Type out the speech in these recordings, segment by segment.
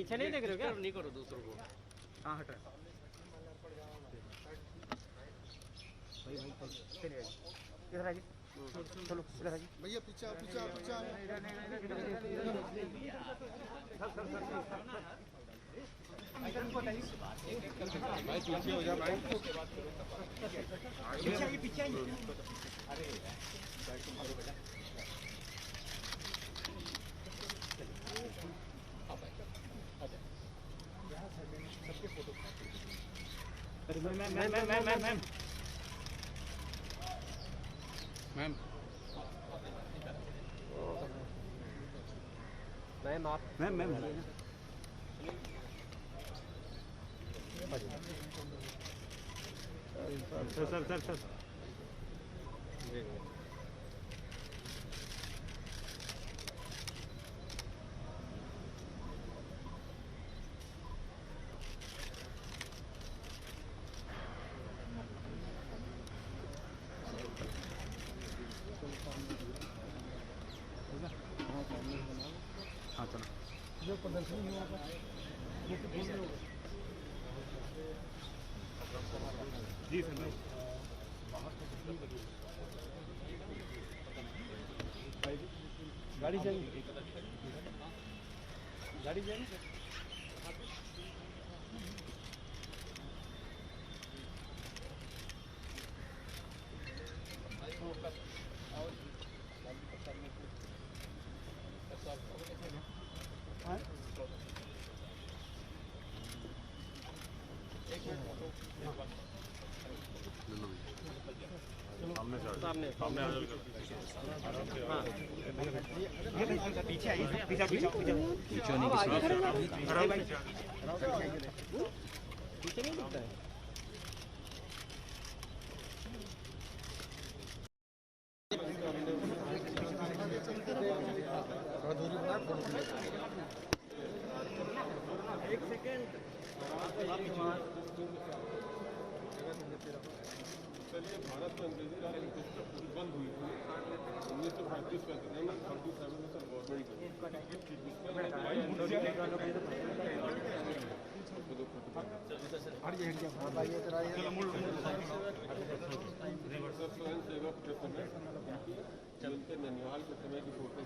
पीछे नहीं देख रहे हो क्या? नहीं करो दूसरों को। हाँ हट रहा भाई चलिए इधर आइए चलो इधर आइए भैया पीछे पीछे पीछे भाई पीछे हो जा भाई पीछे आइए अरे मैम सर हाँ चलो जो प्रदर्शन हुआ था जी सर गाड़ी जाएगी सामने आ जाओ पीछे आइए पीछे नहीं दिखता है एक सेकेंड चलिए भारत में अंग्रेजी राज की पुस्तक बंद हुई थी 1935 में स्वयं सेवक के समय चलते ननिहाल के समय की फोटो है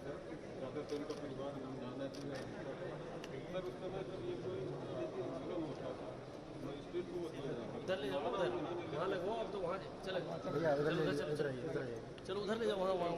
ज़्यादातर उनका परिवार जाना चाहिए सर उस समय जब ये कोई जुल्म होता था स्टेट को उधर ले जाओ उधर वहाँ लगवाओ अब तो वहाँ चलो चलो उधर ले जाओ वहाँ लगवाओ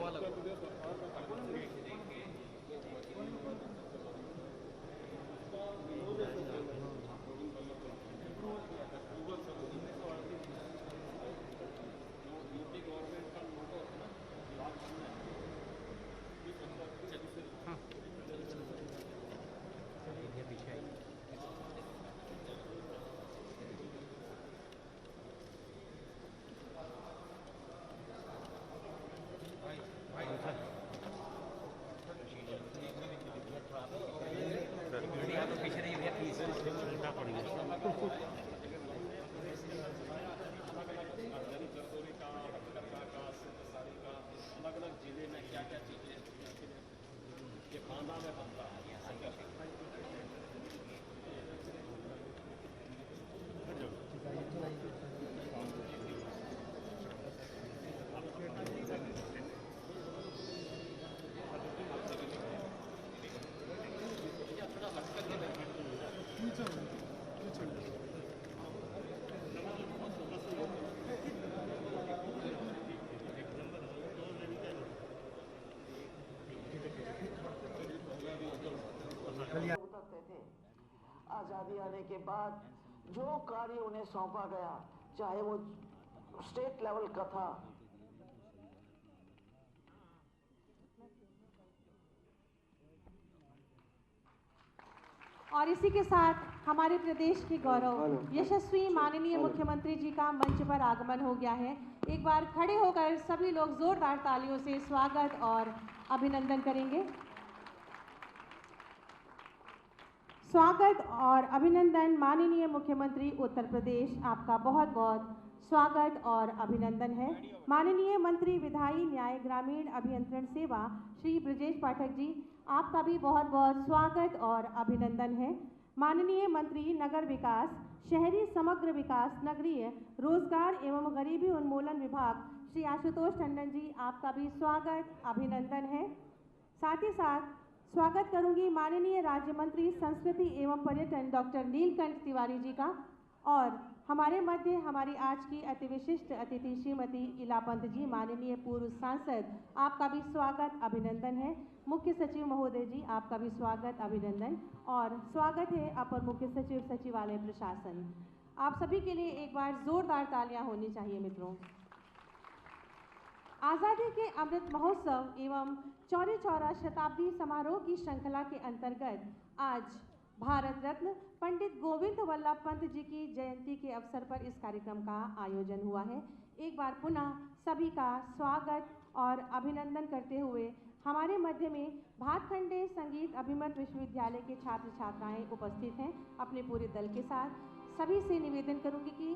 आज़ादी आने के बाद जो कार्य उन्हें सौंपा गया चाहे वो स्टेट लेवल का था और इसी के साथ हमारे प्रदेश के गौरव यशस्वी माननीय मुख्यमंत्री जी का मंच पर आगमन हो गया है। एक बार खड़े होकर सभी लोग जोरदार तालियों से स्वागत और अभिनंदन करेंगे। स्वागत और अभिनंदन माननीय मुख्यमंत्री उत्तर प्रदेश, आपका बहुत बहुत स्वागत और अभिनंदन है। माननीय मंत्री विधायी न्याय ग्रामीण अभियंत्रण सेवा श्री ब्रजेश पाठक जी, आपका भी बहुत बहुत स्वागत और अभिनंदन है। माननीय मंत्री नगर विकास, शहरी समग्र विकास, नगरीय रोजगार एवं गरीबी उन्मूलन विभाग श्री आशुतोष टंडन जी, आपका भी स्वागत अभिनंदन है। साथ ही साथ स्वागत करूंगी माननीय राज्य मंत्री संस्कृति एवं पर्यटन डॉक्टर नीलकंठ तिवारी जी का, और हमारे मध्य हमारी आज की अति विशिष्ट अतिथि श्रीमती इला पंत जी, माननीय पूर्व सांसद, आपका भी स्वागत अभिनंदन है। मुख्य सचिव महोदय जी, आपका भी स्वागत अभिनंदन, और स्वागत है अपर मुख्य सचिव सचिवालय प्रशासन। आप सभी के लिए एक बार जोरदार तालियां होनी चाहिए मित्रों। आज़ादी के अमृत महोत्सव एवं चौरी चौरा शताब्दी समारोह की श्रृंखला के अंतर्गत आज भारत रत्न पंडित गोविंद वल्लभ पंत जी की जयंती के अवसर पर इस कार्यक्रम का आयोजन हुआ है। एक बार पुनः सभी का स्वागत और अभिनंदन करते हुए हमारे मध्य में भातखंडे संगीत अभिमत विश्वविद्यालय के छात्र छात्राएं उपस्थित हैं अपने पूरे दल के साथ। सभी से निवेदन करूंगी कि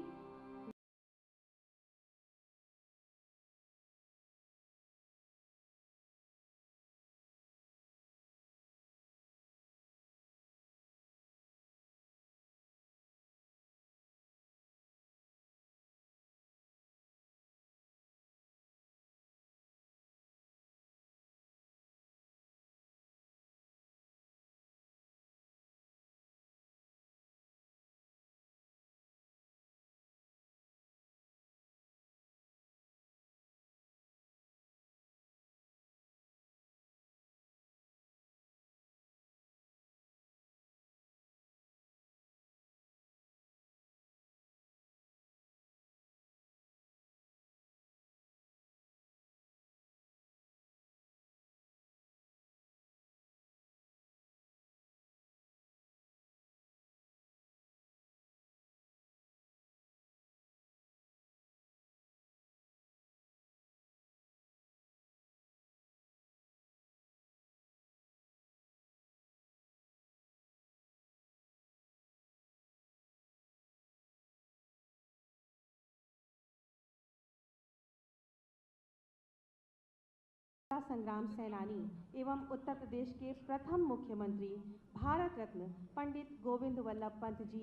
संग्राम सेनानी एवं उत्तर प्रदेश के प्रथम मुख्यमंत्री भारत रत्न पंडित गोविंद वल्लभ पंत जी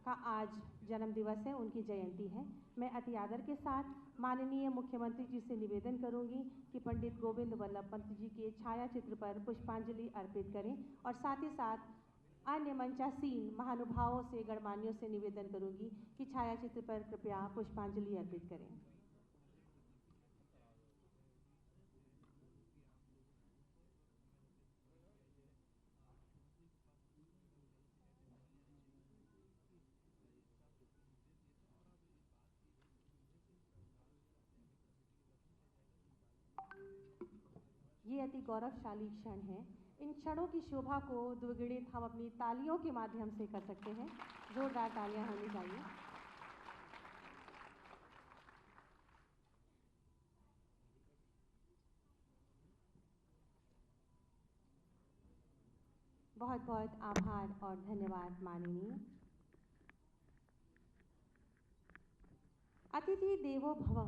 का आज जन्म दिवस है, उनकी जयंती है। मैं अति आदर के साथ माननीय मुख्यमंत्री जी से निवेदन करूंगी कि पंडित गोविंद वल्लभ पंत जी के छाया चित्र पर पुष्पांजलि अर्पित करें, और साथ ही साथ अन्य मंचासीन महानुभावों से, गणमान्यों से निवेदन करूंगी कि छाया चित्र पर कृपया पुष्पांजलि अर्पित करें। ये अति गौरवशाली क्षण है। इन क्षणों की शोभा को द्विगुणित हम अपनी तालियों के माध्यम से कर सकते हैं। जोरदार तालियां होनी चाहिए। बहुत बहुत आभार और धन्यवाद माननीय। अतिथि देवो भव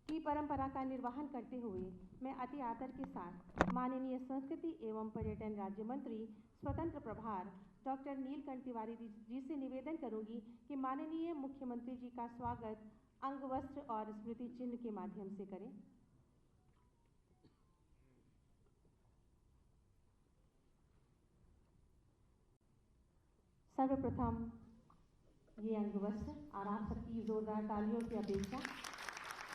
की परंपरा का निर्वहन करते हुए मैं अति आदर के साथ माननीय संस्कृति एवं पर्यटन राज्य मंत्री स्वतंत्र प्रभार डॉक्टर नीलकंठ तिवारी जी से निवेदन करूंगी कि माननीय मुख्यमंत्री जी का स्वागत अंग वस्त्र और स्मृति चिन्ह के माध्यम से करें। सर्वप्रथम ये अंग वस्त्र, और आप सबकी जोरदार तालियों की अपेक्षा।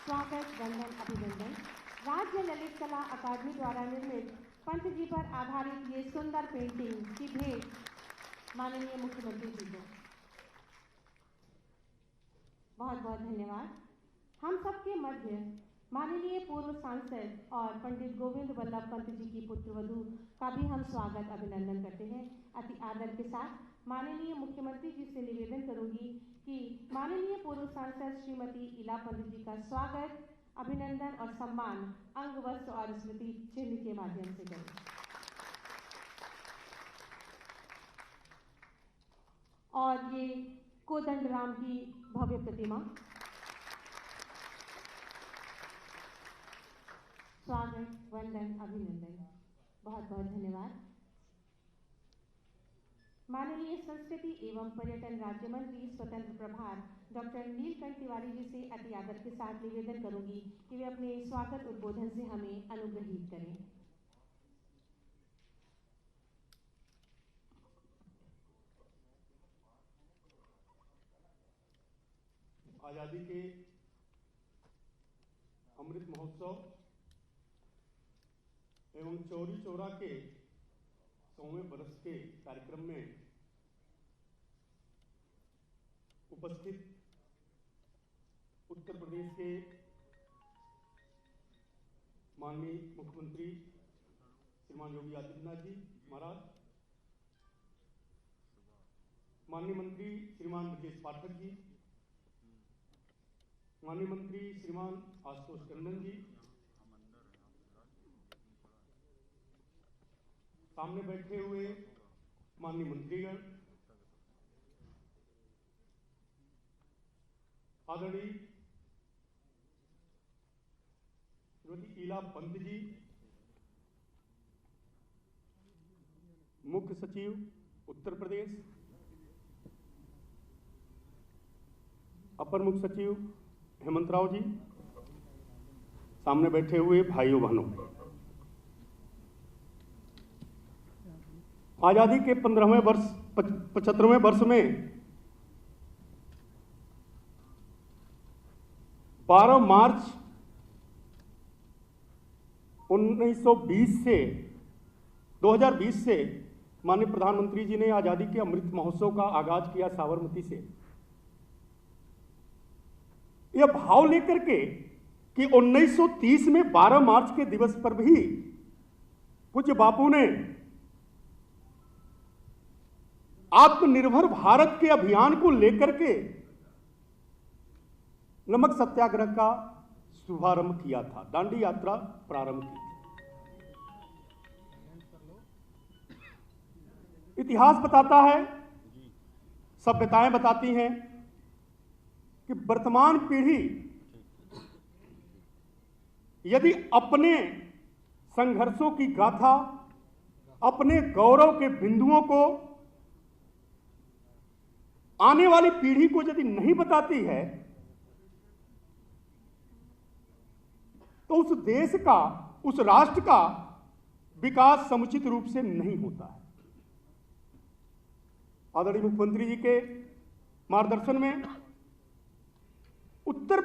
स्वागत, वंदन, अभिनंदन। राज्य ललित कला अकादमी द्वारा निर्मित पंत जी पर आधारित ये सुंदर पेंटिंग की भेंट माननीय मुख्यमंत्री जी को। बहुत बहुत धन्यवाद। हम सबके मध्य माननीय पूर्व सांसद और पंडित गोविंद वल्लभ पंत जी की पुत्रवधू का भी हम स्वागत अभिनंदन करते हैं। अति आदर के साथ माननीय मुख्यमंत्री जी से निवेदन करूंगी कि माननीय पूर्व सांसद श्रीमती इला पंत जी का स्वागत, अभिनंदन और सम्मान अंग वस्त्र और स्मृति चिन्ह के माध्यम से करें। और ये कोदंडराम की भव्य प्रतिमा। स्वागत, वंदन, अभिनंदन। बहुत बहुत धन्यवाद। माननीय संस्कृति एवं पर्यटन राज्य मंत्री स्वतंत्र प्रभार डॉक्टर नीलकंठ तिवारी जी से अति आदर के साथ निवेदन करूंगी कि वे अपने स्वागत उद्बोधन से हमें अनुग्रहित करें। आजादी के अमृत महोत्सव एवं चौरी चौरा के 100वें वर्ष के कार्यक्रम में उपस्थित उत्तर प्रदेश के माननीय मुख्यमंत्री श्रीमान योगी आदित्यनाथ जी महाराज, माननीय मंत्री श्रीमान ब्रजेश पाठक जी, माननीय मंत्री श्रीमान आशुतोष टंडन जी, सामने बैठे हुए माननीय मंत्रीगण, आदरणीय श्रीमती ईला पंत जी, मुख्य सचिव उत्तर प्रदेश, अपर मुख्य सचिव हेमंत राव जी, सामने बैठे हुए भाइयों बहनों, आजादी के 15वें वर्ष 75वें वर्ष में 12 मार्च 1920 से 2020 से माननीय प्रधानमंत्री जी ने आजादी के अमृत महोत्सव का आगाज किया साबरमती से। यह भाव लेकर के कि 1930 में 12 मार्च के दिवस पर भी पूज्य बापू ने आत्मनिर्भर भारत के अभियान को लेकर के नमक सत्याग्रह का शुभारंभ किया था, दांडी यात्रा प्रारंभ की थी। इतिहास बताता है, सभ्यताएं बताती हैं कि वर्तमान पीढ़ी यदि अपने संघर्षों की गाथा, अपने गौरव के बिंदुओं को आने वाली पीढ़ी को यदि नहीं बताती है तो उस देश का, उस राष्ट्र का विकास समुचित रूप से नहीं होता है। आदरणीय मुख्यमंत्री जी के मार्गदर्शन में उत्तर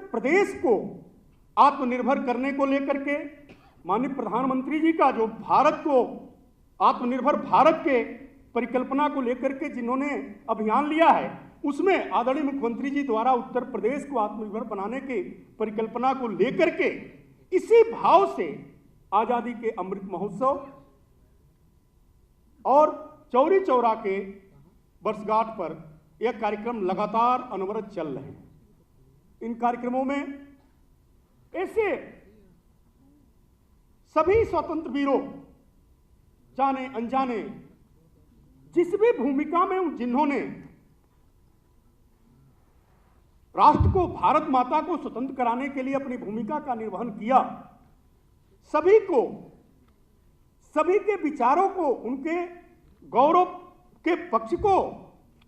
प्रदेश को आत्मनिर्भर करने को लेकर के माननीय प्रधानमंत्री जी का जो भारत को आत्मनिर्भर भारत के परिकल्पना को लेकर के जिन्होंने अभियान लिया है, उसमें आदरणीय मुख्यमंत्री जी द्वारा उत्तर प्रदेश को आत्मनिर्भर बनाने की परिकल्पना को लेकर के इसी भाव से आजादी के अमृत महोत्सव और चौरी चौरा के वर्षगांठ पर यह कार्यक्रम लगातार अनवरत चल रहे हैं। इन कार्यक्रमों में ऐसे सभी स्वतंत्र वीरों, जाने अनजाने, जिस भी भूमिका में जिन्होंने राष्ट्र को, भारत माता को स्वतंत्र कराने के लिए अपनी भूमिका का निर्वहन किया, सभी को, सभी के विचारों को, उनके गौरव के पक्ष को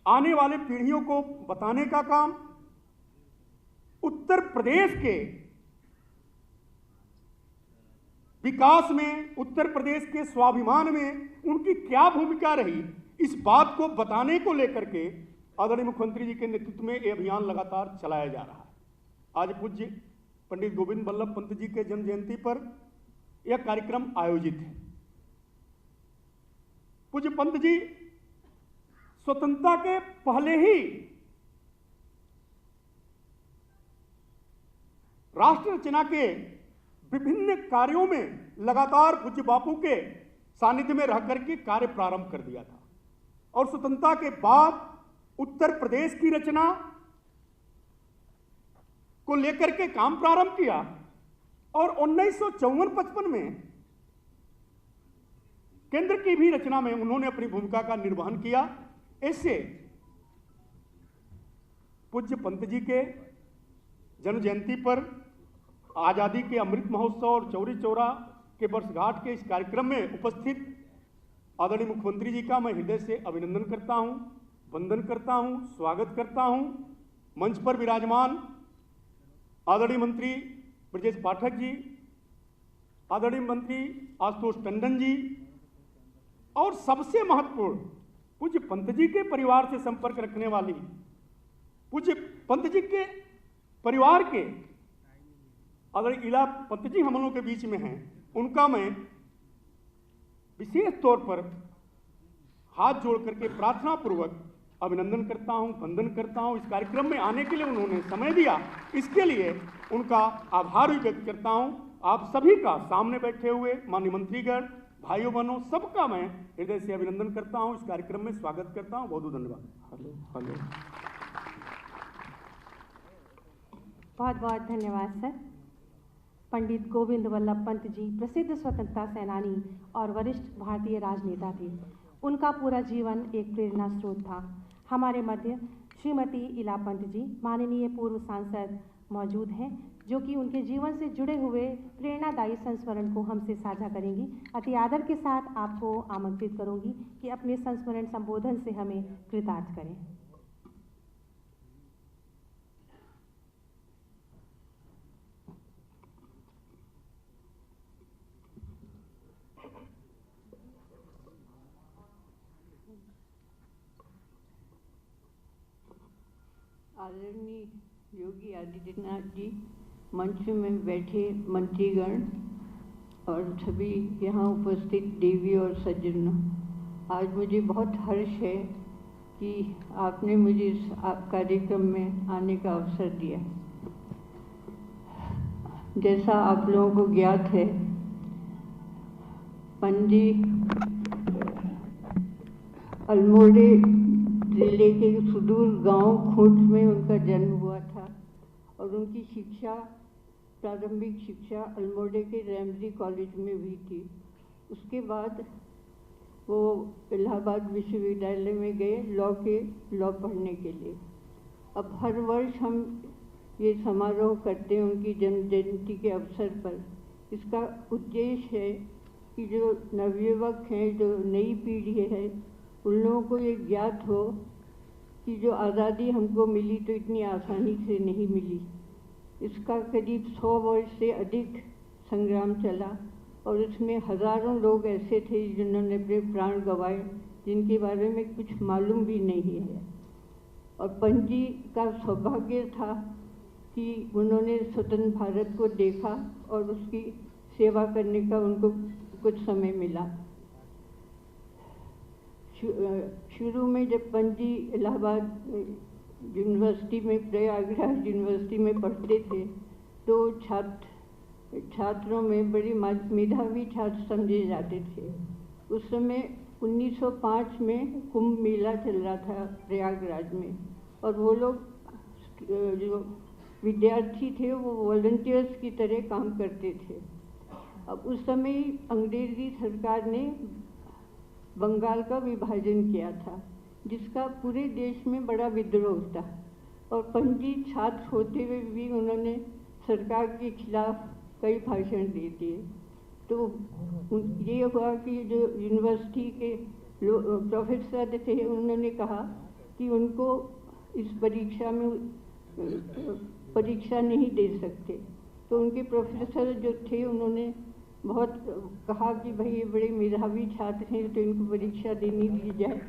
आने वाले पीढ़ियों को बताने का काम, उत्तर प्रदेश के विकास में, उत्तर प्रदेश के स्वाभिमान में उनकी क्या भूमिका रही, इस बात को बताने को लेकर के आदरणीय मुख्यमंत्री जी के नेतृत्व में यह अभियान लगातार चलाया जा रहा है। आज पूज्य पंडित गोविंद बल्लभ पंत जी के जन्म जयंती पर यह कार्यक्रम आयोजित है। पूज्य पंत जी स्वतंत्रता के पहले ही राष्ट्र रचना के विभिन्न कार्यों में लगातार पूज्य बापू के सानिध्य में रहकर के कार्य प्रारंभ कर दिया था और स्वतंत्रता के बाद उत्तर प्रदेश की रचना को लेकर के काम प्रारंभ किया और 1954-55 में केंद्र की भी रचना में उन्होंने अपनी भूमिका का निर्वहन किया। ऐसे पूज्य पंत जी के जन्म जयंती पर आजादी के अमृत महोत्सव और चौरी चौरा के वर्षगांठ के इस कार्यक्रम में उपस्थित आदरणीय मुख्यमंत्री जी का मैं हृदय से अभिनंदन करता हूं, वंदन करता हूं, स्वागत करता हूं। मंच पर विराजमान आदरणीय मंत्री ब्रजेश पाठक जी, आदरणीय मंत्री आशुतोष टंडन जी, और सबसे महत्वपूर्ण पूज्य पंत जी के परिवार से संपर्क रखने वाली पूज्य पंत जी के परिवार के आदरणीय इला पंत जी हम लोगों के बीच में हैं, उनका मैं विशेष तौर पर हाथ जोड़ करके प्रार्थना पूर्वक अभिनंदन करता हूं, वंदन करता हूं। इस कार्यक्रम में आने के लिए उन्होंने समय दिया, इसके लिए उनका आभार भी व्यक्त करता हूं। आप सभी का सामने बैठे हुए माननीय मंत्रीगण, भाइयों बहनों, सबका मैं हृदय से अभिनंदन करता हूं, इस कार्यक्रम में स्वागत करता हूं। बहुत बहुत धन्यवाद। हेलो बहुत बहुत धन्यवाद सर। पंडित गोविंद वल्लभ पंत जी प्रसिद्ध स्वतंत्रता सेनानी और वरिष्ठ भारतीय राजनेता थे। उनका पूरा जीवन एक प्रेरणा स्रोत था। हमारे मध्य श्रीमती इला पंत जी माननीय पूर्व सांसद मौजूद हैं, जो कि उनके जीवन से जुड़े हुए प्रेरणादायी संस्मरण को हमसे साझा करेंगी। अति आदर के साथ आपको आमंत्रित करूंगी कि अपने संस्मरण संबोधन से हमें कृतार्थ करें। आदरणीय योगी आदित्यनाथ जी, मंच में बैठे मंत्रीगण और सभी यहाँ उपस्थित देवी और सज्जनों, आज मुझे बहुत हर्ष है कि आपने मुझे इस कार्यक्रम में आने का अवसर दिया। जैसा आप लोगों को ज्ञात है, पंजी अल्मोड़े जिले के सुदूर गांव खूंट में उनका जन्म हुआ था और उनकी शिक्षा, प्रारंभिक शिक्षा अल्मोड़े के रैमजी कॉलेज में हुई थी। उसके बाद वो इलाहाबाद विश्वविद्यालय में गए लॉ पढ़ने के लिए। अब हर वर्ष हम ये समारोह करते हैं उनकी जन्म जयंती के अवसर पर। इसका उद्देश्य है कि जो नवयुवक हैं, जो नई पीढ़ी है, उन लोगों को ये ज्ञात हो कि जो आज़ादी हमको मिली तो इतनी आसानी से नहीं मिली। इसका करीब 100 वर्ष से अधिक संग्राम चला और इसमें हज़ारों लोग ऐसे थे जिन्होंने अपने प्राण गंवाए, जिनके बारे में कुछ मालूम भी नहीं है। और पंजी का सौभाग्य था कि उन्होंने स्वतंत्र भारत को देखा और उसकी सेवा करने का उनको कुछ समय मिला। शुरू में जब पंजी इलाहाबाद यूनिवर्सिटी में, प्रयागराज यूनिवर्सिटी में पढ़ते थे, तो छात्रों में बड़े मेधावी छात्र समझे जाते थे। उस समय 1905 में कुंभ मेला चल रहा था प्रयागराज में, और वो लोग जो विद्यार्थी थे वो वॉलंटियर्स की तरह काम करते थे। अब उस समय अंग्रेजी सरकार ने बंगाल का विभाजन किया था, जिसका पूरे देश में बड़ा विद्रोह था। और पंजी छात्र होते हुए भी उन्होंने सरकार के खिलाफ कई भाषण दे दिए। तो ये हुआ कि जो यूनिवर्सिटी के प्रोफेसर थे, उन्होंने कहा कि उनको इस परीक्षा में परीक्षा नहीं दे सकते। तो उनके प्रोफेसर जो थे, उन्होंने बहुत कहा कि भाई ये बड़े मेधावी छात्र हैं, तो इनको परीक्षा देनी दी जाए।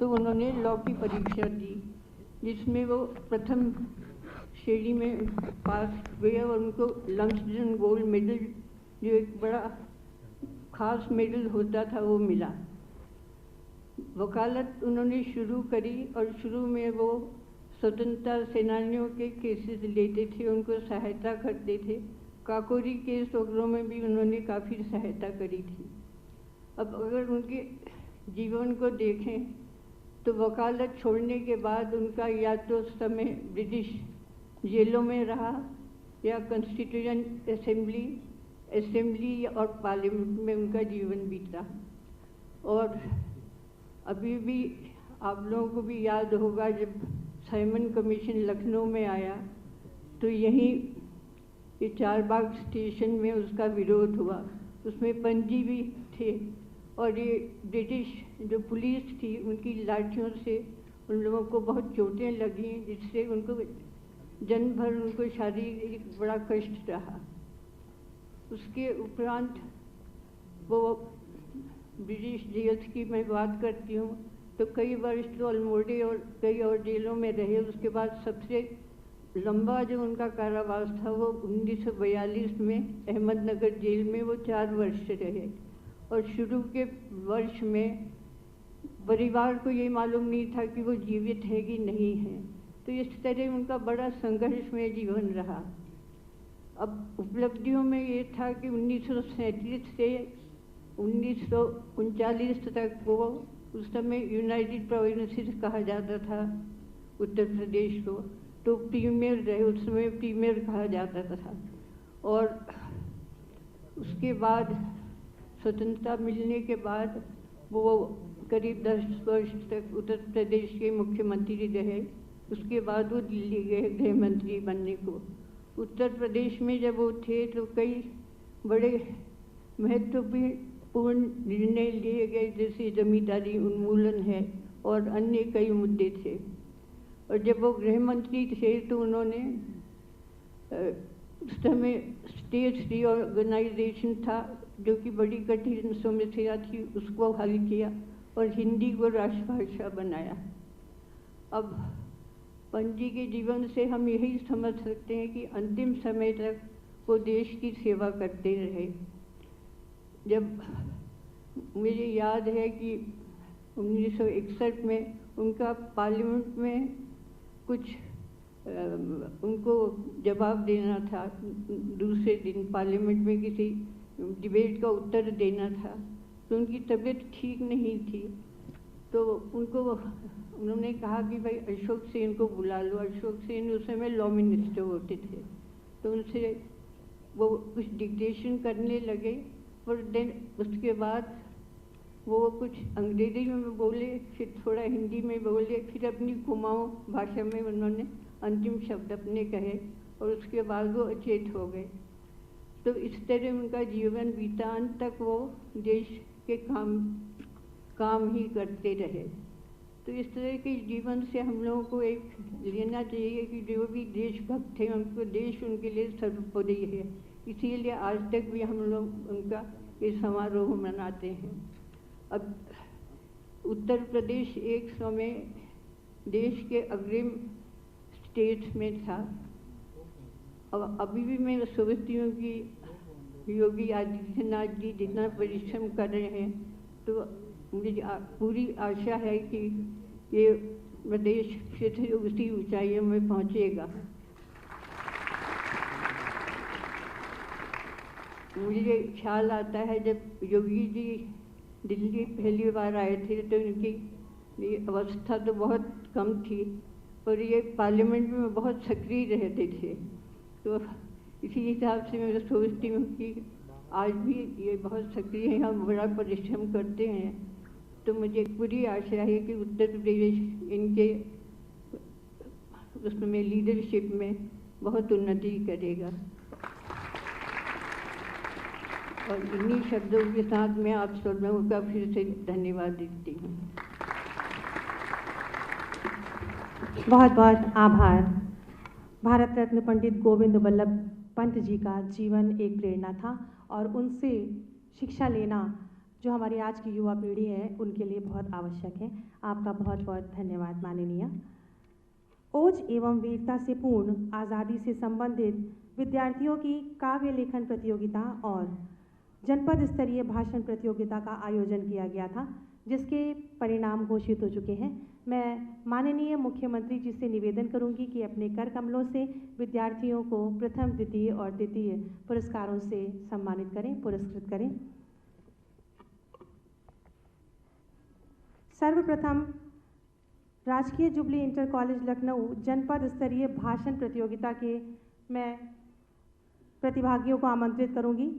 तो उन्होंने लॉ की परीक्षा दी, जिसमें वो प्रथम श्रेणी में पास हुए और उनको लम्सडन गोल्ड मेडल, जो एक बड़ा खास मेडल होता था, वो मिला। वकालत उन्होंने शुरू करी और शुरू में वो स्वतंत्रता सेनानियों के केसेस लेते थे, उनको सहायता करते थे। काकोरी केस वगैरह में भी उन्होंने काफ़ी सहायता करी थी। अब अगर उनके जीवन को देखें तो वकालत छोड़ने के बाद उनका या तो समय ब्रिटिश जेलों में रहा या कॉन्स्टिट्यूएंट असेंबली और पार्लियामेंट में उनका जीवन बीता। और अभी भी आप लोगों को भी याद होगा, जब साइमन कमीशन लखनऊ में आया तो यहीं ये चारबाग स्टेशन में उसका विरोध हुआ। उसमें पंजी भी थे और ये ब्रिटिश जो पुलिस थी उनकी लाठियों से उन लोगों को बहुत चोटें लगी, जिससे उनको जन्म भर उनको शारीरिक बड़ा कष्ट रहा। उसके उपरांत वो ब्रिटिश जेल्स की मैं बात करती हूँ तो कई वर्ष तो अल्मोड़े और कई और जेलों में रहे। उसके बाद सबसे लंबा जो उनका कारावास था वो 1942 में अहमदनगर जेल में वो 4 वर्ष रहे। और शुरू के वर्ष में परिवार को ये मालूम नहीं था कि वो जीवित है कि नहीं है, तो इस तरह उनका बड़ा संघर्षमय जीवन रहा। अब उपलब्धियों में ये था कि 1937 से 1939 तक वो उस समय यूनाइटेड प्रोविंसेस कहा जाता था उत्तर प्रदेश को, तो प्रीमियर रहे, उस समय प्रीमियर कहा जाता था। और उसके बाद स्वतंत्रता मिलने के बाद वो करीब 10 वर्ष तक उत्तर प्रदेश के मुख्यमंत्री रहे। उसके बाद वो दिल्ली गए गृह मंत्री बनने को। उत्तर प्रदेश में जब वो थे तो कई बड़े महत्वपूर्ण निर्णय लिए गए, जैसे जमींदारी उन्मूलन है और अन्य कई मुद्दे थे। और जब वो गृह मंत्री थे तो उन्होंने उस समय स्टेट रीऑर्गेनाइजेशन था जो कि बड़ी कठिन समस्या थी, उसको हल किया और हिंदी को राष्ट्रभाषा बनाया। अब पंत जी के जीवन से हम यही समझ सकते हैं कि अंतिम समय तक वो देश की सेवा करते रहे। जब मुझे याद है कि 1961 में उनका पार्लियामेंट में कुछ उनको जवाब देना था, दूसरे दिन पार्लियामेंट में किसी डिबेट का उत्तर देना था, तो उनकी तबीयत ठीक नहीं थी। तो उन्होंने कहा कि भाई अशोक सेन को बुला लो। अशोक सेन उस समय लॉ मिनिस्टर होते थे, तो उनसे वो कुछ डिक्टेशन करने लगे। और देन उसके बाद वो कुछ अंग्रेजी में बोले, फिर थोड़ा हिंदी में बोले, फिर अपनी कुमाऊँ भाषा में उन्होंने अंतिम शब्द अपने कहे और उसके बाद वो अचेत हो गए। तो इस तरह उनका जीवन बीता, अंत तक वो देश के काम ही करते रहे। तो इस तरह के जीवन से हम लोगों को एक लेना चाहिए कि जो भी देशभक्त हैं उनको देश उनके लिए सर्वोपरि है। इसीलिए आज तक भी हम लोग उनका ये समारोह मनाते हैं। अब उत्तर प्रदेश एक समय देश के अग्रिम स्टेट्स में था। अब अभी भी मैं सोचती हूँ कि योगी आदित्यनाथ जी जितना परिश्रम कर रहे हैं, तो मुझे पूरी आशा है कि ये प्रदेश फिर उसी ऊंचाइयों में पहुँचेगा। मुझे ख्याल आता है जब योगी जी दिल्ली पहली बार आए थे तो इनकी अवस्था तो बहुत कम थी, पर ये पार्लियामेंट में बहुत सक्रिय रहते थे। तो इसी हिसाब से मैं सोचती हूँ कि आज भी ये बहुत सक्रिय हैं, हम बड़ा परिश्रम करते हैं। तो मुझे पूरी आशा है कि उत्तर प्रदेश इनके उसमें लीडरशिप में बहुत उन्नति करेगा। और इन्हीं शब्दों के साथ मैं आप सब लोगों का फिर से धन्यवाद देती हूँ। बहुत बहुत आभार। भारत रत्न पंडित गोविंद वल्लभ पंत जी का जीवन एक प्रेरणा था और उनसे शिक्षा लेना जो हमारी आज की युवा पीढ़ी है उनके लिए बहुत आवश्यक है। आपका बहुत बहुत धन्यवाद माननीय। ओज एवं वीरता से पूर्ण आज़ादी से संबंधित विद्यार्थियों की काव्य लेखन प्रतियोगिता और जनपद स्तरीय भाषण प्रतियोगिता का आयोजन किया गया था, जिसके परिणाम घोषित हो चुके हैं। मैं माननीय मुख्यमंत्री जी से निवेदन करूंगी कि अपने कर कमलों से विद्यार्थियों को प्रथम, द्वितीय और तृतीय पुरस्कारों से सम्मानित करें, पुरस्कृत करें। सर्वप्रथम राजकीय जुबली इंटर कॉलेज लखनऊ जनपद स्तरीय भाषण प्रतियोगिता के मैं प्रतिभागियों को आमंत्रित करूंगी।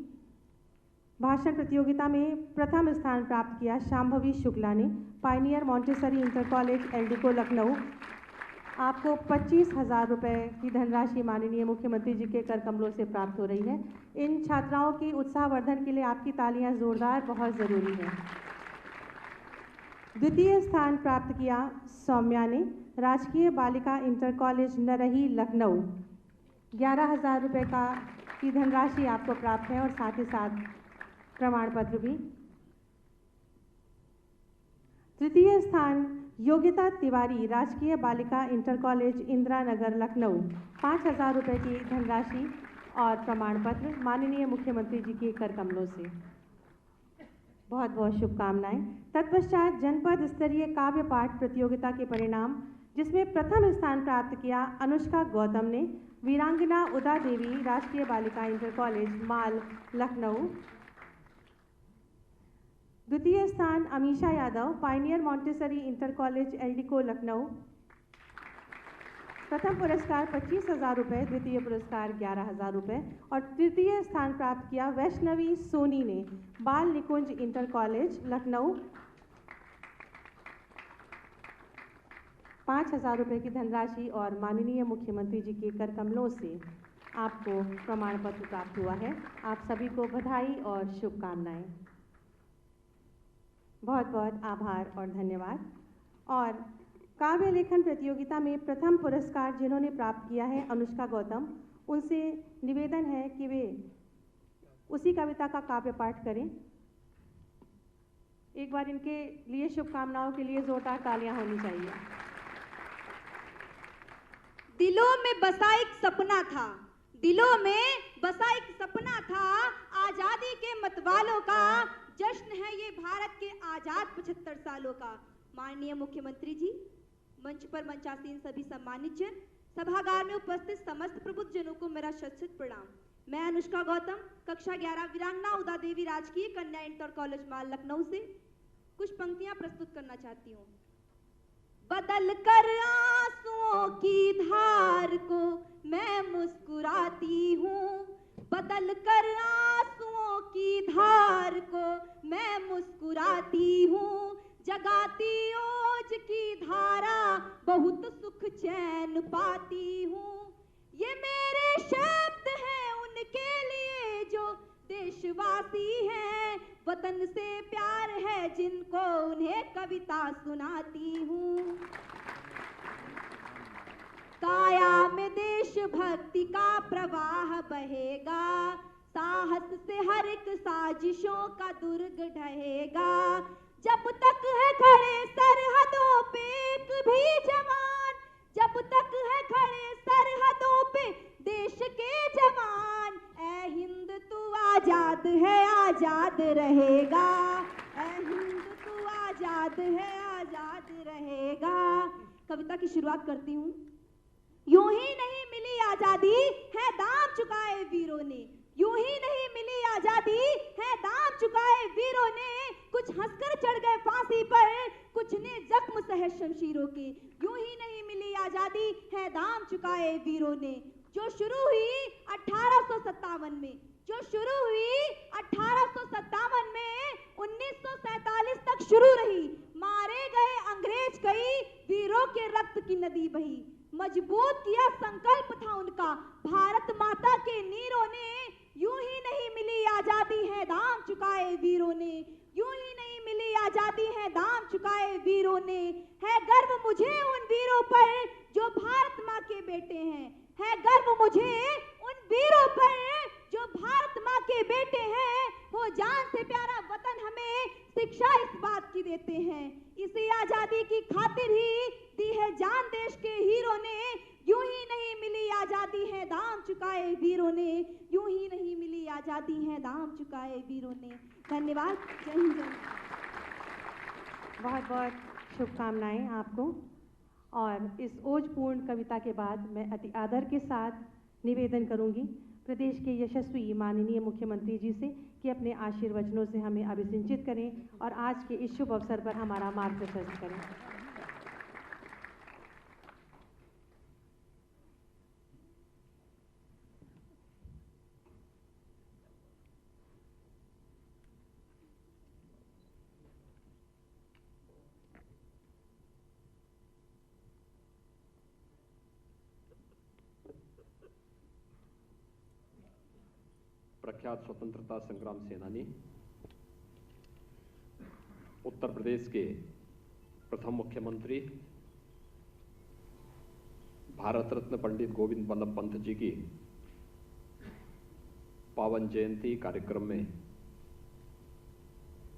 भाषण प्रतियोगिता में प्रथम स्थान प्राप्त किया शांभवी शुक्ला ने, Pioneer Montessori inter college Eldeco Lucknow. आपको 25,000 रुपये की धनराशि माननीय मुख्यमंत्री जी के कर कमलों से प्राप्त हो रही है। इन छात्राओं की उत्साहवर्धन के लिए आपकी तालियां जोरदार बहुत ज़रूरी है। द्वितीय स्थान प्राप्त किया सौम्या ने, राजकीय बालिका इंटर कॉलेज नरही लखनऊ। 11,000 रुपये की धनराशि आपको प्राप्त है और साथ ही साथ प्रमाण पत्र भी। तृतीय स्थान योगिता तिवारी, राजकीय बालिका इंटर कॉलेज इंदिरा नगर लखनऊ। 5,000 रुपये की धनराशि और प्रमाण पत्र माननीय मुख्यमंत्री जी के कर कमलों से। बहुत बहुत शुभकामनाएं। तत्पश्चात जनपद स्तरीय काव्य पाठ प्रतियोगिता के परिणाम, जिसमें प्रथम स्थान प्राप्त किया अनुष्का गौतम ने, वीरांगना उदा देवी, राजकीय बालिका इंटर कॉलेज माल लखनऊ। द्वितीय स्थान Amisha Yadav, pioneer Montessori inter college एलडीको लखनऊ। प्रथम पुरस्कार 25,000 रुपये, द्वितीय पुरस्कार 11,000 रुपये और तृतीय स्थान प्राप्त किया वैष्णवी सोनी ने, बाल निकुंज इंटर कॉलेज लखनऊ। 5,000 रुपये की धनराशि और माननीय मुख्यमंत्री जी के कर कमलों से आपको प्रमाण पत्र प्राप्त हुआ है। आप सभी को बधाई और शुभकामनाएं। बहुत बहुत आभार और धन्यवाद। और काव्य लेखन प्रतियोगिता में प्रथम पुरस्कार जिन्होंने प्राप्त किया है अनुष्का गौतम, उनसे निवेदन है कि वे उसी कविता का काव्य पाठ करें। एक बार इनके लिए शुभकामनाओं के लिए जोरदार तालियां होनी चाहिए। दिलों में बसा एक सपना था, दिलों में बसा एक सपना था, आजादी के मतवालों का जश्न है ये भारत के आजाद 75 सालों का। माननीय मुख्यमंत्री जी, मंच पर मंचासीन सभी सम्मानित जन, सभागार में उपस्थित समस्त प्रबुद्ध जनों को मेरा शत-शत प्रणाम। मैं अनुष्का गौतम, कक्षा 11, वीरांगना उदा देवी, राजकीय कन्या इंटर कॉलेज माल लखनऊ से कुछ पंक्तियां प्रस्तुत करना चाहती हूँ। बदल कर आंसुओं की धार को मैं मुस्कुराती हूँ, बदल कर आंसुओं की धार को मैं मुस्कुराती हूँ, जगाती ओज की धारा बहुत सुख चैन पाती हूँ। ये मेरे शब्द हैं उनके लिए जो देशवासी हैं, वतन से प्यार है जिनको उन्हें कविता सुनाती हूँ। काया में देशभक्ति का प्रवाह बहेगा, साहस से हर एक साजिशों का दुर्ग ढहेगा। जब तक है खड़े सरहदों पे एक भी जवान, जब तक है खड़े सरहदों पे देश के जवान, ऐ हिंद तू आजाद है आजाद रहेगा, ऐ हिंद तू आजाद है आजाद रहेगा। कविता की शुरुआत करती हूँ। यूं ही नहीं मिली आजादी है दाम चुकाए वीरों ने, यूं ही नहीं मिली आजादी है दाम चुकाए वीरों ने, कुछ हंसकर चढ़ गए फांसी पर, कुछ ने जख्म सहे शमशीरों के। यूं ही नहीं मिली आजादी है दाम चुकाए वीरों ने, जो शुरू हुई 1857 में, जो शुरू हुई 1857 में, 1947 तक शुरू रही। मारे गए अंग्रेज कई, वीरों के रक्त की नदी बही। मजबूत किया संकल्प था उनका भारत माता के नीरों ने, यूं ही नहीं मिली आजादी है दाम चुकाए वीरों ने, यूं ही नहीं मिली आजादी है दाम चुकाए वीरों ने। है गर्व मुझे उन वीरों पर जो भारत माँ के बेटे हैं, है गर्व मुझे उन वीरों पर जो भारत माँ के बेटे हैं। वो जान से प्यारा वतन हमें शिक्षा इस बात की देते हैं, इसी आजादी की खातिर ही दी है जान देश के हीरों ने। यूं ही नहीं मिली आजादी है दाम चुकाए वीरों ने, यूं ही नहीं मिली आजादी है दाम चुकाए वीरों ने। धन्यवाद। जय हिंद, जय हिंद। बहुत बहुत शुभकामनाएं आपको। और इस ओजपूर्ण कविता के बाद मैं अति आदर के साथ निवेदन करूंगी प्रदेश के यशस्वी माननीय मुख्यमंत्री जी से कि अपने आशीर्वचनों से हमें अभिसिंचित करें और आज के इस शुभ अवसर पर हमारा मार्ग प्रशस्त करें। प्रख्यात स्वतंत्रता संग्राम सेनानी, उत्तर प्रदेश के प्रथम मुख्यमंत्री भारत रत्न पंडित गोविंद बल्लभ पंत जी की पावन जयंती कार्यक्रम में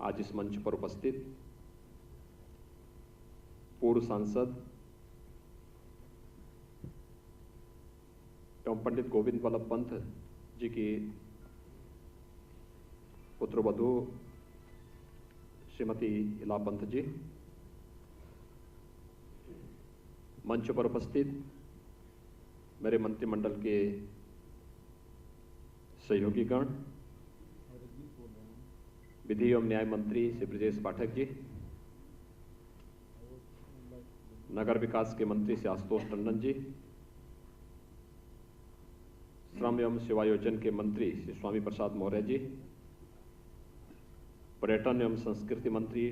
आज इस मंच पर उपस्थित पूर्व सांसद एवं पंडित गोविंद बल्लभ पंत जी की पुत्रवधू श्रीमती इला पंत जी, मंच पर उपस्थित मेरे मंत्रिमंडल के सहयोगीगण, विधि एवं न्याय मंत्री श्री ब्रजेश पाठक जी, नगर विकास के मंत्री श्री आशुतोष टंडन जी, श्रम एवं सेवायोजन के मंत्री श्री स्वामी प्रसाद मौर्य जी, पर्यटन एवं संस्कृति मंत्री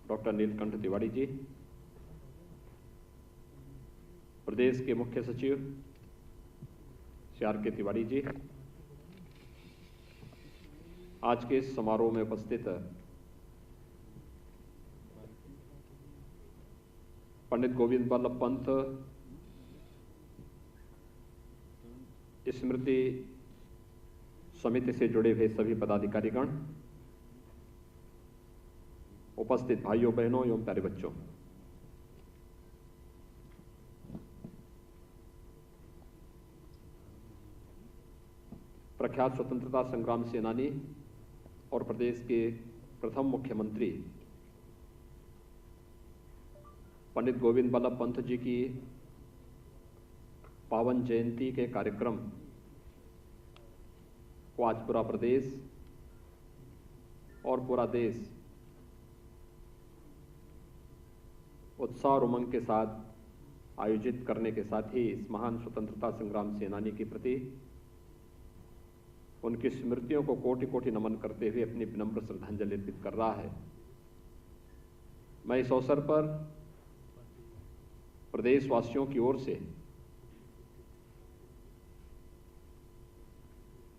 डॉक्टर नीलकंठ तिवारी जी, प्रदेश के मुख्य सचिव श्री आर के तिवारी जी, आज के इस समारोह में उपस्थित पंडित गोविंद बल्लभ पंत स्मृति समिति से जुड़े हुए सभी पदाधिकारीगण, उपस्थित भाइयों बहनों एवं प्यारे बच्चों, प्रख्यात स्वतंत्रता संग्राम सेनानी और प्रदेश के प्रथम मुख्यमंत्री पंडित गोविंद बल्लभ पंत जी की पावन जयंती के कार्यक्रम को आज पूरा प्रदेश और पूरा देश उत्साह और उमंग के साथ आयोजित करने के साथ ही इस महान स्वतंत्रता संग्राम सेनानी के प्रति उनकी स्मृतियों को कोटि कोटि नमन करते हुए अपनी विनम्र श्रद्धांजलि अर्पित कर रहा है। मैं इस अवसर पर प्रदेशवासियों की ओर से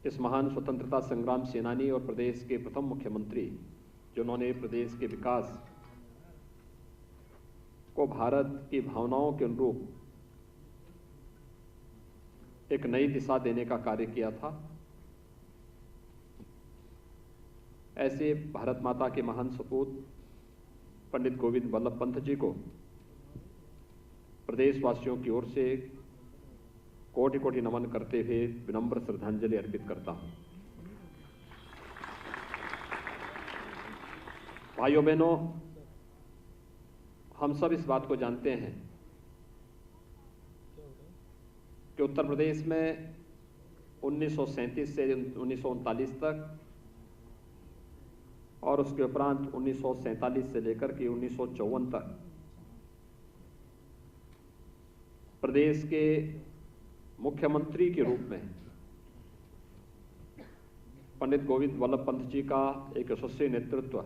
इस महान स्वतंत्रता संग्राम सेनानी और प्रदेश के प्रथम मुख्यमंत्री, जिन्होंने प्रदेश के विकास को भारत की भावनाओं के अनुरूप एक नई दिशा देने का कार्य किया था, ऐसे भारत माता के महान सपूत पंडित गोविंद बल्लभ पंत जी को प्रदेशवासियों की ओर से कोटि कोटि नमन करते हुए विनम्र श्रद्धांजलि अर्पित करता हूं। भाइयों बहनों, हम सब इस बात को जानते हैं कि उत्तर प्रदेश में 1937 से 1939 तक और उसके उपरांत 1947 से लेकर के 1954 तक प्रदेश के मुख्यमंत्री के रूप में पंडित गोविंद बल्लभ पंत जी का एक यशस्वी नेतृत्व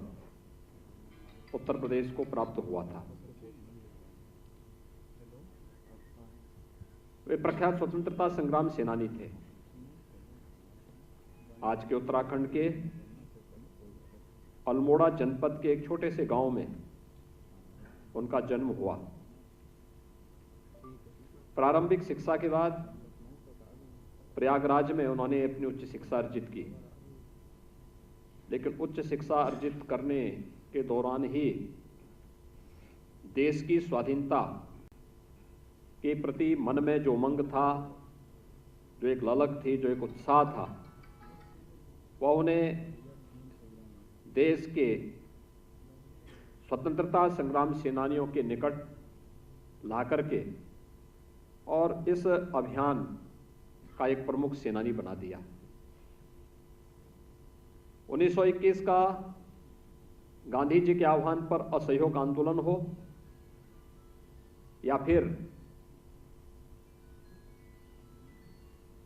उत्तर प्रदेश को प्राप्त हुआ था। वे प्रख्यात स्वतंत्रता संग्राम सेनानी थे। आज के उत्तराखंड के अल्मोड़ा जनपद के एक छोटे से गांव में उनका जन्म हुआ। प्रारंभिक शिक्षा के बाद प्रयागराज में उन्होंने अपनी उच्च शिक्षा अर्जित की, लेकिन उच्च शिक्षा अर्जित करने के दौरान ही देश की स्वाधीनता के प्रति मन में जो उमंग था, जो एक ललक थी, जो एक उत्साह था, वह उन्हें देश के स्वतंत्रता संग्राम सेनानियों के निकट ला करके और इस अभियान का एक प्रमुख सेनानी बना दिया। 1921 का गांधी जी के आह्वान पर असहयोग आंदोलन हो या फिर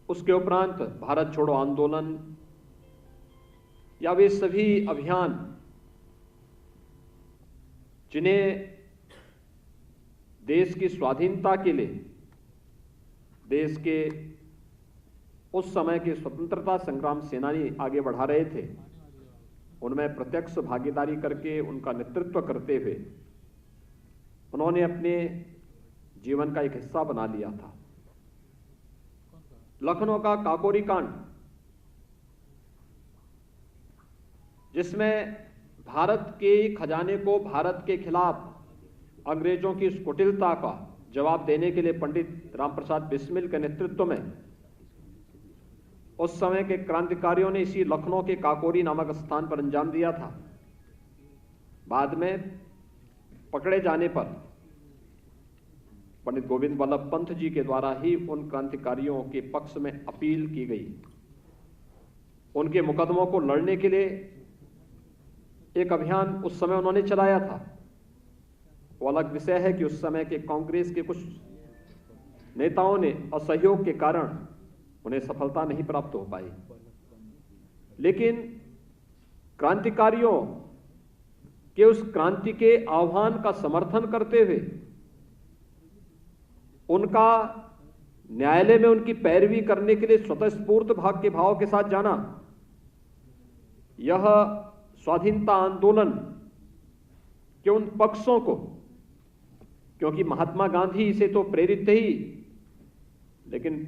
उसके उपरांत भारत छोड़ो आंदोलन या वे सभी अभियान जिन्हें देश की स्वाधीनता के लिए देश के उस समय के स्वतंत्रता संग्राम सेनानी आगे बढ़ा रहे थे, उनमें प्रत्यक्ष भागीदारी करके उनका नेतृत्व करते हुए उन्होंने अपने जीवन का एक हिस्सा बना लिया था। लखनऊ का काकोरी कांड, जिसमें भारत के खजाने को भारत के खिलाफ अंग्रेजों की इस कुटिलता का जवाब देने के लिए पंडित रामप्रसाद बिस्मिल के नेतृत्व में उस समय के क्रांतिकारियों ने इसी लखनऊ के काकोरी नामक स्थान पर अंजाम दिया था। बाद में पकड़े जाने पर पंडित गोविंद वल्लभ पंत जी के द्वारा ही उन क्रांतिकारियों के पक्ष में अपील की गई। उनके मुकदमों को लड़ने के लिए एक अभियान उस समय उन्होंने चलाया था। वो अलग विषय है कि उस समय के कांग्रेस के कुछ नेताओं ने असहयोग के कारण उन्हें सफलता नहीं प्राप्त हो पाई, लेकिन क्रांतिकारियों के उस क्रांति के आह्वान का समर्थन करते हुए उनका न्यायालय में उनकी पैरवी करने के लिए स्वतःस्फूर्त भाग के भाव के साथ जाना, यह स्वाधीनता आंदोलन के उन पक्षों को, क्योंकि महात्मा गांधी से तो प्रेरित ही, लेकिन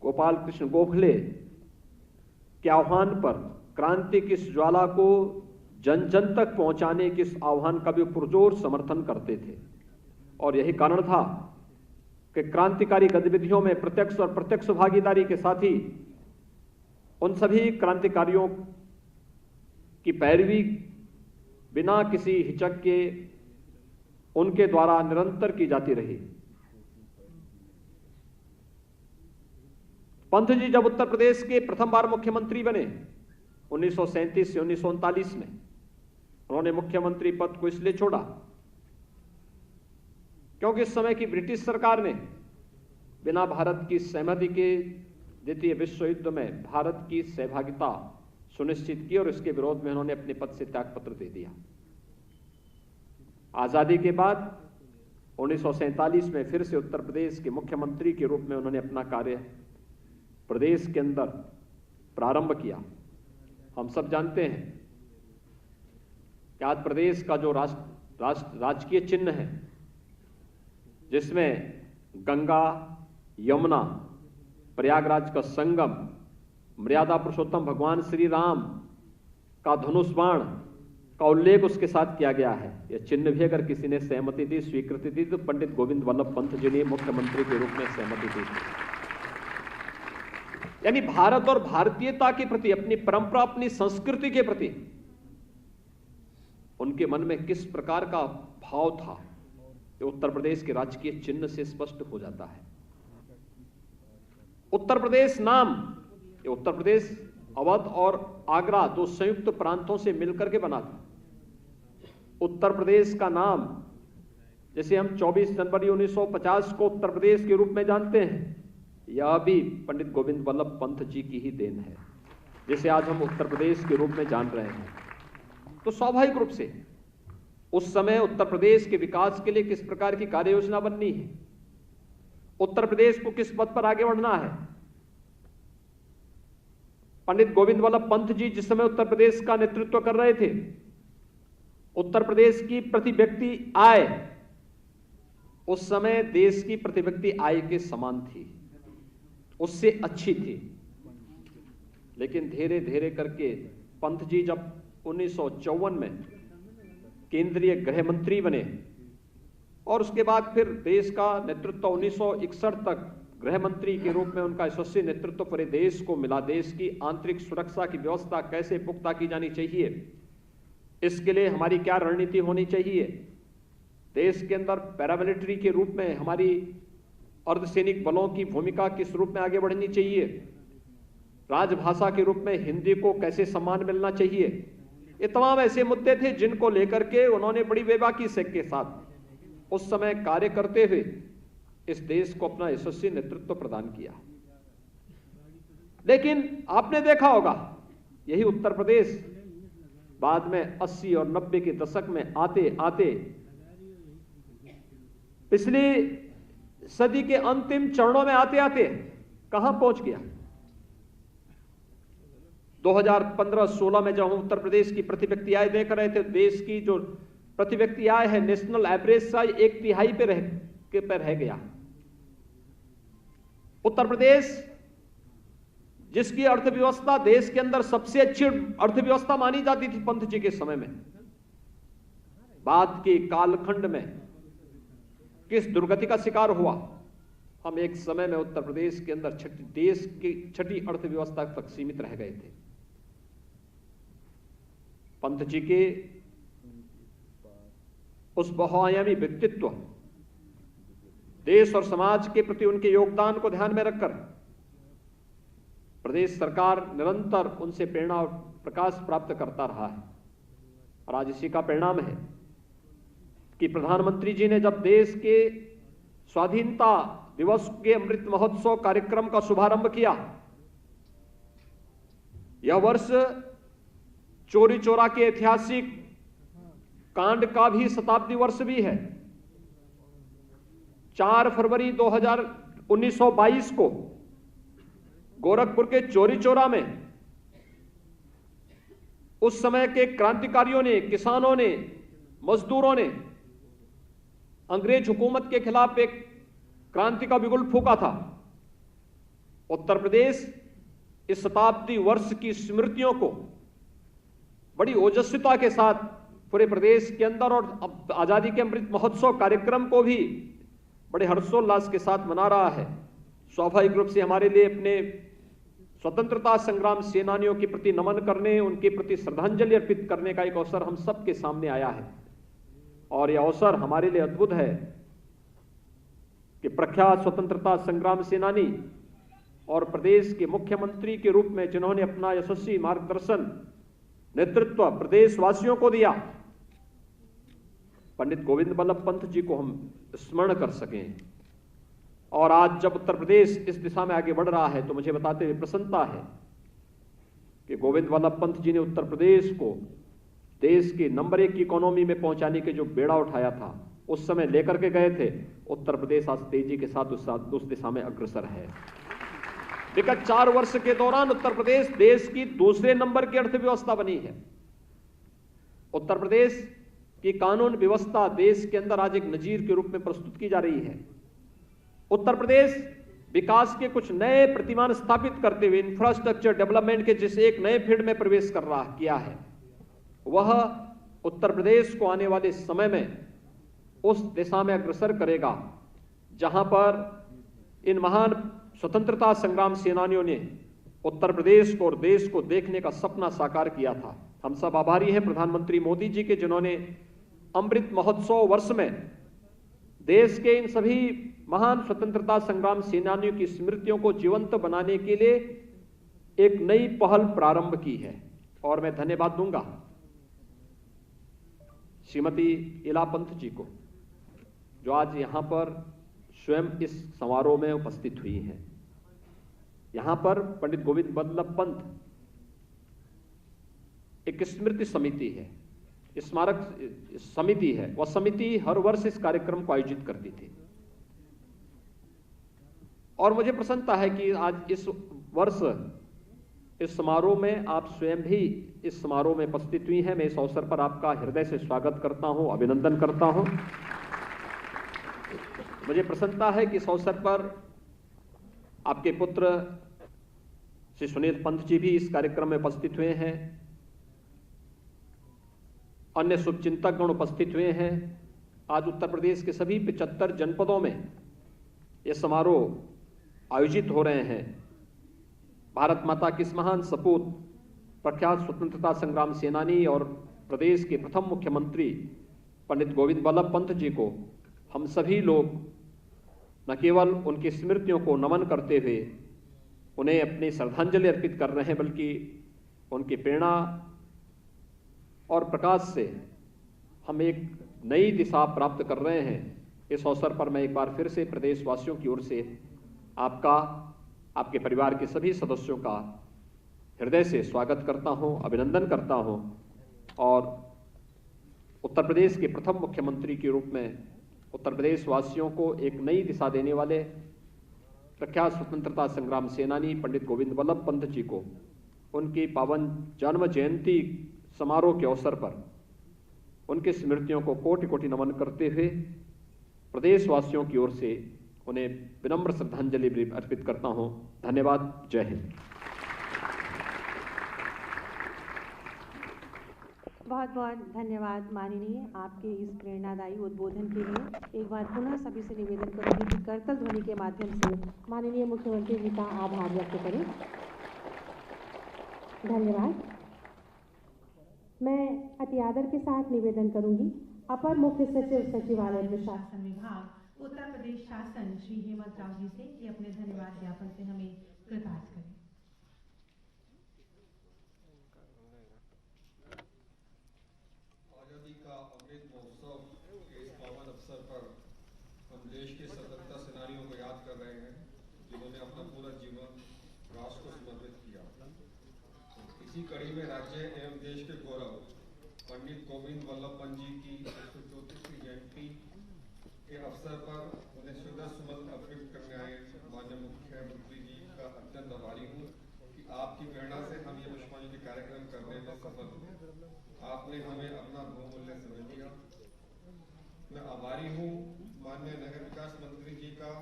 गोपाल कृष्ण गोखले के आह्वान पर क्रांति की इस ज्वाला को जन जन तक पहुंचाने के इस आह्वान का भी पुरजोर समर्थन करते थे। और यही कारण था कि क्रांतिकारी गतिविधियों में प्रत्यक्ष और प्रत्यक्ष भागीदारी के साथ ही उन सभी क्रांतिकारियों की पैरवी बिना किसी हिचक के उनके द्वारा निरंतर की जाती रही। पंत जी जब उत्तर प्रदेश के प्रथम बार मुख्यमंत्री बने 1937 से 1939 में, उन्होंने मुख्यमंत्री पद को इसलिए छोड़ा क्योंकि इस समय की ब्रिटिश सरकार ने बिना भारत की सहमति के द्वितीय विश्व युद्ध में भारत की सहभागिता सुनिश्चित की और इसके विरोध में उन्होंने अपने पद से त्यागपत्र दे दिया। आजादी के बाद 1947 में फिर से उत्तर प्रदेश के मुख्यमंत्री के रूप में उन्होंने अपना कार्य प्रदेश के अंदर प्रारंभ किया। हम सब जानते हैं कि आज प्रदेश का जो राजकीय चिन्ह है, जिसमें गंगा, यमुना, प्रयागराज का संगम, मर्यादा पुरुषोत्तम भगवान श्री राम का धनुष बाण का उल्लेख उसके साथ किया गया है। यह चिन्ह भी अगर किसी ने सहमति दी, स्वीकृति दी, तो पंडित गोविंद वल्लभ पंत जी ने मुख्यमंत्री के रूप में सहमति दी थी। यानी भारत और भारतीयता के प्रति, अपनी परंपरा, अपनी संस्कृति के प्रति उनके मन में किस प्रकार का भाव था, ये उत्तर प्रदेश के राजकीय चिन्ह से स्पष्ट हो जाता है। उत्तर प्रदेश नाम, ये उत्तर प्रदेश अवध और आगरा दो संयुक्त प्रांतों से मिलकर के बना था। उत्तर प्रदेश का नाम, जैसे हम 24 जनवरी 1950 को उत्तर प्रदेश के रूप में जानते हैं, यह भी पंडित गोविंद वल्लभ पंत जी की ही देन है, जिसे आज हम उत्तर प्रदेश के रूप में जान रहे हैं। तो स्वाभाविक रूप से उस समय उत्तर प्रदेश के विकास के लिए किस प्रकार की कार्य योजना बननी है, उत्तर प्रदेश को किस पथ पर आगे बढ़ना है। पंडित गोविंद वल्लभ पंत जी जिस समय उत्तर प्रदेश का नेतृत्व कर रहे थे, उत्तर प्रदेश की प्रति व्यक्ति आय उस समय देश की प्रति व्यक्ति आय के समान थी, उससे अच्छी थी। लेकिन धीरे धीरे करके पंत जी जब 1954 में केंद्रीय गृह मंत्री बने और उसके बाद फिर देश का नेतृत्व 1961 तक गृह मंत्री के रूप में उनका यशस्वी नेतृत्व पूरे देश को मिला। देश की आंतरिक सुरक्षा की व्यवस्था कैसे पुख्ता की जानी चाहिए, इसके लिए हमारी क्या रणनीति होनी चाहिए, देश के अंदर पैरामिलिट्री के रूप में हमारी अर्धसैनिक बलों की भूमिका किस रूप में आगे बढ़नी चाहिए, राजभाषा के रूप में हिंदी को कैसे सम्मान मिलना चाहिए, ये तमाम ऐसे मुद्दे थे जिनको लेकर के उन्होंने बड़ी बेबाकी से के साथ उस समय कार्य करते हुए इस देश को अपना यशस्वी नेतृत्व प्रदान किया। लेकिन आपने देखा होगा यही उत्तर प्रदेश बाद में 80 और 90 के दशक में आते आते पिछली सदी के अंतिम चरणों में आते आते कहां पहुंच गया। 2015-16 में जब हम उत्तर प्रदेश की प्रति व्यक्ति आय देख रहे थे, देश की जो प्रति व्यक्ति आय है नेशनल एवरेज का 1/3 पे रह गया। उत्तर प्रदेश जिसकी अर्थव्यवस्था देश के अंदर सबसे अच्छी अर्थव्यवस्था मानी जाती थी पंत जी के समय में, बाद के कालखंड में किस दुर्गति का शिकार हुआ। हम एक समय में उत्तर प्रदेश के अंदर देश की छठी अर्थव्यवस्था तक सीमित रह गए थे। पंत जी के उस बहुआयामी व्यक्तित्व, देश और समाज के प्रति उनके योगदान को ध्यान में रखकर प्रदेश सरकार निरंतर उनसे प्रेरणा और प्रकाश प्राप्त करता रहा है। और आज इसी का परिणाम है कि प्रधानमंत्री जी ने जब देश के स्वाधीनता दिवस के अमृत महोत्सव कार्यक्रम का शुभारंभ किया, यह वर्ष चोरी चोरा के ऐतिहासिक कांड का भी शताब्दी वर्ष भी है। 4 फरवरी 1922 को गोरखपुर के चोरी चोरा में उस समय के क्रांतिकारियों ने, किसानों ने, मजदूरों ने अंग्रेज हुकूमत के खिलाफ एक क्रांति का बिगुल फूंका था। उत्तर प्रदेश इस शताब्दी वर्ष की स्मृतियों को बड़ी ओजस्विता के साथ पूरे प्रदेश के अंदर और आजादी के अमृत महोत्सव कार्यक्रम को भी बड़े हर्षोल्लास के साथ मना रहा है। स्वाभाविक रूप से हमारे लिए अपने स्वतंत्रता संग्राम सेनानियों के प्रति नमन करने, उनके प्रति श्रद्धांजलि अर्पित करने का एक अवसर हम सबके सामने आया है। और यह अवसर हमारे लिए अद्भुत है कि प्रख्यात स्वतंत्रता संग्राम सेनानी और प्रदेश के मुख्यमंत्री के रूप में जिन्होंने अपना यशस्वी मार्गदर्शन, नेतृत्व प्रदेशवासियों को दिया, पंडित गोविंद बल्लभ पंत जी को हम स्मरण कर सकें। और आज जब उत्तर प्रदेश इस दिशा में आगे बढ़ रहा है तो मुझे बताते हुए प्रसन्नता है कि गोविंद बल्लभ पंत जी ने उत्तर प्रदेश को देश की नंबर 1 की इकोनॉमी में पहुंचाने के जो बेड़ा उठाया था, उस समय लेकर के गए थे। उत्तर प्रदेश आज तेजी के साथ उस दिशा में अग्रसर है। विगत 4 वर्ष के दौरान उत्तर प्रदेश देश की दूसरे नंबर की अर्थव्यवस्था बनी है। उत्तर प्रदेश की कानून व्यवस्था देश के अंदर आज एक नजीर के रूप में प्रस्तुत की जा रही है। उत्तर प्रदेश विकास के कुछ नए प्रतिमान स्थापित करते हुए इंफ्रास्ट्रक्चर डेवलपमेंट के जिस एक नए फील्ड में प्रवेश किया है, वह उत्तर प्रदेश को आने वाले समय में उस दिशा में अग्रसर करेगा जहां पर इन महान स्वतंत्रता संग्राम सेनानियों ने उत्तर प्रदेश को और देश को देखने का सपना साकार किया था। हम सब आभारी हैं प्रधानमंत्री मोदी जी के, जिन्होंने अमृत महोत्सव वर्ष में देश के इन सभी महान स्वतंत्रता संग्राम सेनानियों की स्मृतियों को जीवंत बनाने के लिए एक नई पहल प्रारंभ की है। और मैं धन्यवाद दूंगा श्रीमती इला पंत जी को, जो आज यहां पर स्वयं इस समारोह में उपस्थित हुई हैं। यहां पर पंडित गोविंद बल्लभ पंत एक स्मृति समिति है, स्मारक समिति है। वह समिति हर वर्ष इस कार्यक्रम को आयोजित करती थी और मुझे प्रसन्नता है कि आज इस वर्ष इस समारोह में आप स्वयं भी इस समारोह में उपस्थित हुई हैं। मैं इस अवसर पर आपका हृदय से स्वागत करता हूं, अभिनंदन करता हूं। मुझे प्रसन्नता है कि इस अवसर पर आपके पुत्र श्री सुनील पंत जी भी इस कार्यक्रम में उपस्थित हुए हैं, अन्य शुभचिंतकगण उपस्थित हुए हैं। आज उत्तर प्रदेश के सभी 75 जनपदों में ये समारोह आयोजित हो रहे हैं। भारत माता की इस महान सपूत, प्रख्यात स्वतंत्रता संग्राम सेनानी और प्रदेश के प्रथम मुख्यमंत्री पंडित गोविंद बल्लभ पंत जी को हम सभी लोग न केवल उनकी स्मृतियों को नमन करते हुए उन्हें अपनी श्रद्धांजलि अर्पित कर रहे हैं, बल्कि उनकी प्रेरणा और प्रकाश से हम एक नई दिशा प्राप्त कर रहे हैं। इस अवसर पर मैं एक बार फिर से प्रदेशवासियों की ओर से आपका, आपके परिवार के सभी सदस्यों का हृदय से स्वागत करता हूं, अभिनंदन करता हूं और उत्तर प्रदेश के प्रथम मुख्यमंत्री के रूप में उत्तर प्रदेश वासियों को एक नई दिशा देने वाले प्रख्यात स्वतंत्रता संग्राम सेनानी पंडित गोविंद बल्लभ पंत जी को उनकी पावन जन्म जयंती समारोह के अवसर पर उनकी स्मृतियों को कोटि कोटि नमन करते हुए प्रदेशवासियों की ओर से उन्हें विनम्र श्रद्धांजलि भी अर्पित करता हूं। धन्यवाद। जय हिंद। बहुत बहुत धन्यवाद माननीय, आपके इस प्रेरणादायी उद्बोधन के लिए। एक बार पुनः सभी से निवेदन करूंगी कि करतल ध्वनि के माध्यम से माननीय मुख्यमंत्री जी का आभार व्यक्त करें। धन्यवाद। मैं अति आदर के साथ निवेदन करूंगी अपर मुख्य सचिव सचिवालय प्रशासन विभाग उत्तर प्रदेश शासन श्री हेमंत राव जी से कि अपने धन्यवाद ज्ञापन से हमें कृतार्थ करें। आज़ादी का अमृत महोत्सव के इस पावन अवसर पर हम देश के स्वतंत्रता सेनानियों को याद कर रहे हैं, जिन्होंने अपना पूरा जीवन राष्ट्र को समर्पित किया। इसी कड़ी में राज्य एवं देश के गौरव पंडित गोविंद वल्लभ पंत जी की 134वीं जयंती के अवसर पर उन्हें श्रद्धासुमन अर्पित करने आए माननीय मुख्यमंत्री जी का अत्यंत आभारी हूँ कि आपकी प्रेरणा से हम ये पुष्पांजलि कार्यक्रम करने में सफल हुए। आपने हमें अपना बहुमूल्य समय दिया। मैं आभारी हूँ माननीय नगर विकास मंत्री जी का,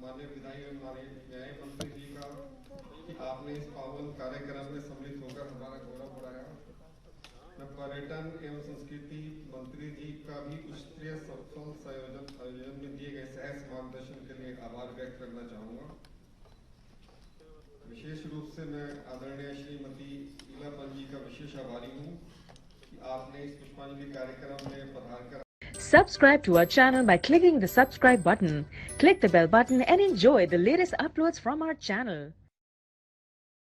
माननीय विधायी एवं न्याय मंत्री जी का कि आपने इस पावन कार्यक्रम में सम्मिलित होकर हमारा गौरव बढ़ाया। मैं पर्यटन एवं संस्कृति मंत्री जी का भी उच्चस्तरीय सफल आयोजन में दिए गए सहज मार्गदर्शन के लिए आभार व्यक्त करना चाहूँगा। विशेष रूप से मैं आदरणीय श्रीमती ईला पंत जी का विशेष आभारी हूँ कि आपने इस पुष्पांजलि कार्यक्रम में पधारकर Subscribe to our channel by clicking the subscribe button. Click the bell button and enjoy the latest uploads from our channel.